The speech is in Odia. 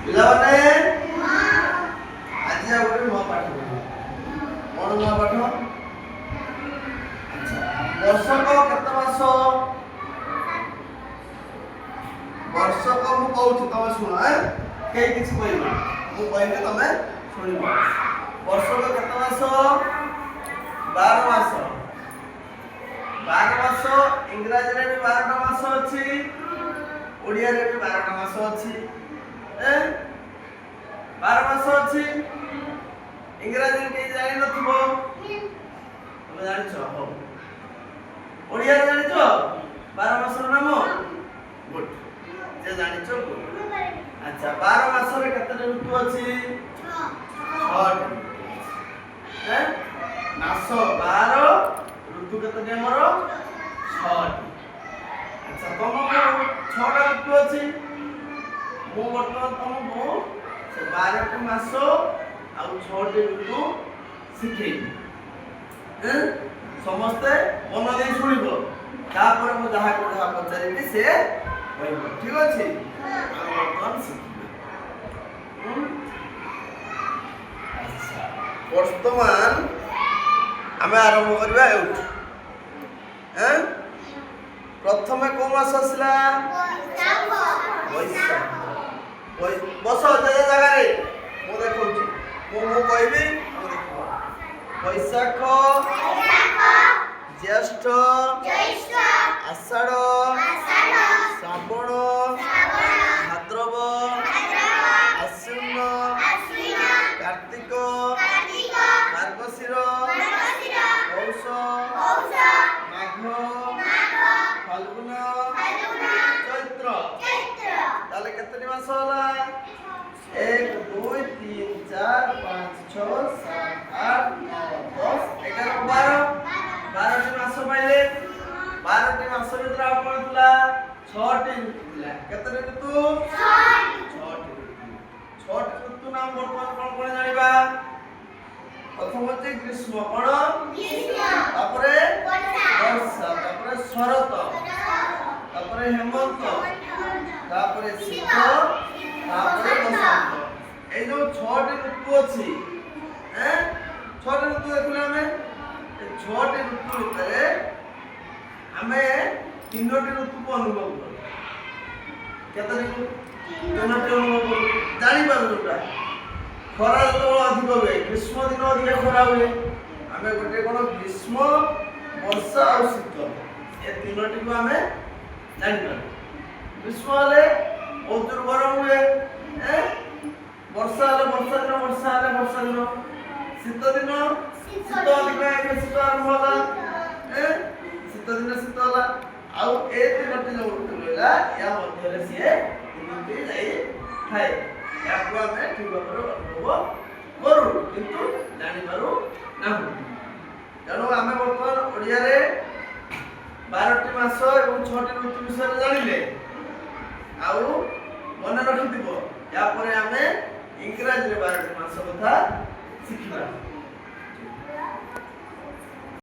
ପିଲାମାନେ ଆଜି ଆଉ ଗୋଟେ ନୂଆ ପାଠ ପଢିବା। କଣ ନୂଆ ପାଠ? ବର୍ଷକ କେତେ ମାସ? ବର୍ଷକ ମୁଁ କହୁଛି ତମେ ଶୁଣ। କେହି କିଛି କହିବ, ମୁଁ କହିବି ତମେ ଶୁଣିବ। ବର୍ଷକ କେତେ ମାସ? 12 ମାସ। 12 ମାସ। ଇଂରାଜୀରେ ବି 12ଟା ମାସ ଅଛି, ଓଡ଼ିଆରେ ବି 12ଟା ମାସ ଅଛି। 12 ମାସ ଅଛି। ଇଂରାଜୀରେ କେହି ଜାଣିନଥିବ, ତମେ ଜାଣିଛ? ହଉ, ଓଡ଼ିଆରେ ଜାଣିଛ 12 ମାସର ନାମ? ଗୁଡ୍, ଯେ ଜାଣିଛ ଗୁଡ୍। ଆଚ୍ଛା, 12 ମାସରେ କେତେଟା ଋତୁ ଅଛି? 6ଟି। ମାସ 12, ଋତୁ କେତେଟି ଆମର? 6ଟି। ଆଚ୍ଛା, ତମକୁ 6ଟା ଋତୁ ଅଛି। ମୁଁ ବର୍ତ୍ତମାନ ତମକୁ ସେ 12ଟି ମାସ ଆଉ 6ଟି ଋତୁ ଶିଖେଇବି। ସମସ୍ତେ ମନ ଦେଇ ଶୁଣିବ, ତାପରେ ମୁଁ ଯାହା ପଚାରିବି ସେ କହିବ। ଠିକ ଅଛି? ଆମେ ବର୍ତ୍ତମାନ ଶିଖିବା। ବର୍ତ୍ତମାନ ଆମେ ଆରମ୍ଭ କରିବା ଏଉଠୁ। ପ୍ରଥମେ କୋଉ ମାସ ଆସିଲା? ବୈଶାଖ। ବସ ଜାଗାରେ, ମୁଁ ଦେଖୁଛି। ମୁଁ କହିବି, ବୈଶାଖ, ଜ୍ୟେଷ୍ଠ, ଆଷାଢ଼, ଶ୍ରାବଣ, ଭାଦ୍ରବ, ଆଶ୍ୱିନ, କାର୍ତ୍ତିକ, ମାର୍ଗଶିର, ପୌଷ, ମାଘ, ଫାଲ୍ଗୁନ, ଚୈତ୍ର। ତାହେଲେ କେତେଟି ମାସ ହେଲା? 1 2 3 4 5 6 7 8 9 10 11 12। 12ଟି ମାସ ପାଇଲେ। 12ଟି ମାସ ଭିତରେ ଆଉ କଣ ଥିଲା? 6ଟି ଋତୁ ଥିଲା। କେତେଟି ଋତୁ? 6ଟି ଋତୁ। 6ଟି ଋତୁ ନାମ ବର୍ତ୍ତମାନ କଣ କଣ ଜାଣିବା? ପ୍ରଥମ ହচ্ছে ଗ୍ରୀଷ୍ମ। କଣ? ତାପରେ ବର୍ଷା, ତାପରେ ଶରତ, ତାପରେ ହେମନ୍ତ, ତାପରେ ଶୀତ, ତାପରେ ବସନ୍ତ। এই যে 6টি ঋতু ଅଛି, 6ଟି ଋତু ଦେଖିଲେ ଆମେ। এই 6ଟି ଋତୁ ଭିତରେ ଆମେ 3ଟି ଋତୁକୁ ଅନୁଭବ କରୁ। କେତେ ଋତୁ? 3ଟି ଅନୁଭବ କରୁ। ଜାଣିପାରୁ ଯୋଉଟା ଖରା ଯେତେବେଳେ ଅଧିକ ହୁଏ, ଗ୍ରୀଷ୍ମ ଦିନ ଅଧିକ ଖରା ହୁଏ, ଆମେ ଗୋଟେ କଣ ଗ୍ରୀଷ୍ମ, ବର୍ଷା ଆଉ ଶୀତ, ଏ 3ଟିକୁ ଆମେ ଜାଣିପାରୁ। ଗ୍ରୀଷ୍ମ ହେଲେ ବହୁତ ଜୋର ଗରମ ହୁଏ। ବର୍ଷା ହେଲେ ବର୍ଷା ଦିନ, ବର୍ଷା ହେଲେ ବର୍ଷା ଦିନ। ଶୀତ ଦିନ ଶୀତ ଅଧିକ, ଏବେ ଶୀତ ଆରମ୍ଭ ହେଲା। ଶୀତ ଦିନ ଶୀତ ହେଲା। ଆଉ ଏ 3ଟି ଯୋଉ ଋତୁ ରହିଲା, ୟା ମଧ୍ୟରେ ସିଏ 3ଟି ଯାଇଥାଏ। ଏହାକୁ ଆମେ ଠିକ ଭାବରେ ଅନୁଭବ କରୁ, କିନ୍ତୁ ଜାଣିପାରୁ ନାହୁଁ। ତେଣୁ ଆମେ ବର୍ତ୍ତମାନ ଓଡ଼ିଆରେ 12ଟି ମାସ ଏବଂ 6ଟି ଋତୁ ବିଷୟରେ ଜାଣିଲେ। ଆଉ ମନେ ରଖିଥିବ, ୟା ପରେ ଆମେ ଇଂରାଜୀରେ 12ଟି ମାସ କଥା ଶିଖିବା।